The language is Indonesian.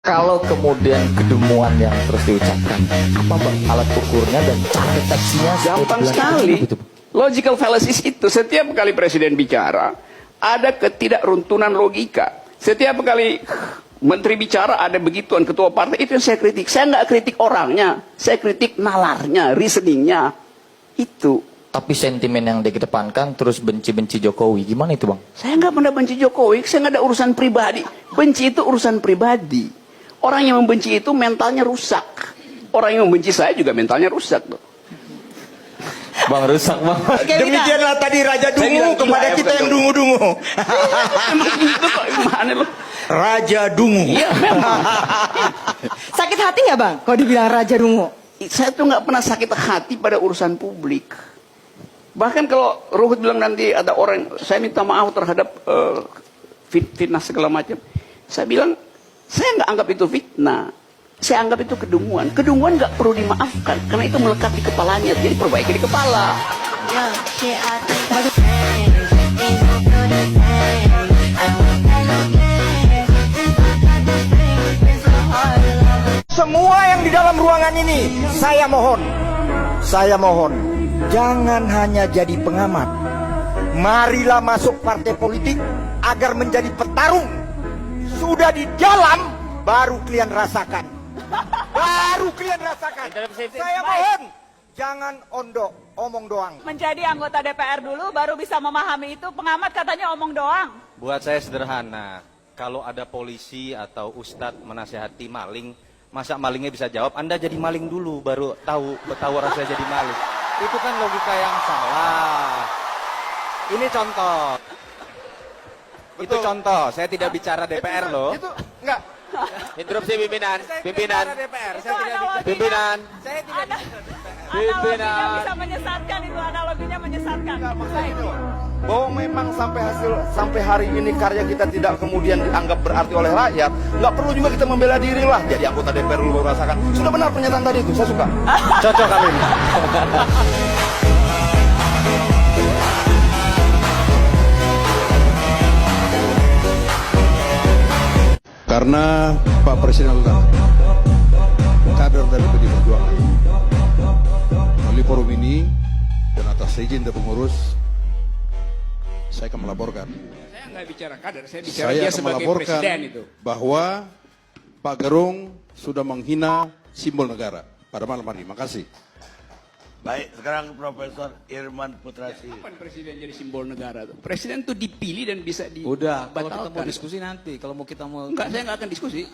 Kalau kemudian kedemuan yang terus diucapkan, apa bang alat ukurnya dan cara deteksinya? Gampang sekali. Logical fallacies itu setiap kali presiden bicara ada ketidakruntunan logika. Setiap kali menteri bicara ada begituan, ketua partai itu yang saya kritik. Saya nggak kritik orangnya, saya kritik nalarnya, reasoningnya itu. Tapi sentimen yang dikedepankan terus benci-benci Jokowi, gimana itu bang? Saya nggak pernah benci Jokowi, saya nggak ada urusan pribadi. Benci itu urusan pribadi. Orang yang membenci itu mentalnya rusak. Orang yang membenci saya juga mentalnya rusak tuh. Bang rusak bang. Demikianlah tadi Raja Dungu kepada kita yang dungu-dungu. Emang gitu kok, gimana lo? Raja Dungu. Iya memang. Sakit hati nggak bang kalau dibilang Raja Dungu? Saya tuh nggak pernah sakit hati pada urusan publik. Bahkan kalau Ruhut bilang nanti ada orang, saya minta maaf terhadap fitnah segala macam. Saya bilang, saya nggak anggap itu fitnah. Saya anggap itu kedunguan. Kedunguan nggak perlu dimaafkan, karena itu melekat di kepalanya. Jadi perbaiki di kepala. Semua yang di dalam ruangan ini, saya mohon, jangan hanya jadi pengamat. Marilah masuk partai politik agar menjadi petarung. Sudah di dalam, baru kalian rasakan. Saya mohon, jangan omong doang. Menjadi anggota DPR dulu baru bisa memahami itu. Pengamat katanya omong doang. Buat saya sederhana. Kalau ada polisi atau ustadz menasehati maling, masa malingnya bisa jawab, Anda jadi maling dulu baru tahu rasanya jadi maling. Itu kan logika yang salah. Ini contoh. Itu contoh. Saya tidak bicara DPR loh. Itu enggak. Interupsi pimpinan. Pimpinan. Itu analoginya. Saya tidak Analoginya bisa menyesatkan, itu analoginya menyesatkan. Bahwa memang sampai hari ini karya kita tidak kemudian dianggap berarti oleh rakyat, nggak perlu juga kita membela diri lah. Jadi anggota DPR dulu baru rasakan. Sudah benar pernyataan tadi itu, saya suka. Cocok kali ini. Karena Pak Presiden adalah kader dari PDI Perjuangan. Melalui forum ini dan atas izin dari pengurus, saya akan melaporkan. Saya nggak bicara kader, saya bicara Saya dia akan sebagai melaporkan presiden itu. bahwa Pak Gerung sudah menghina simbol negara pada malam hari ini. Makasih. Baik, sekarang Profesor Irman Putrasi. Kapan presiden jadi simbol negara? Presiden tuh dipilih dan bisa Udah, kalau kita mau dibatalkan. diskusi nanti. Kalau mau kita mau... Enggak, saya nggak akan diskusi.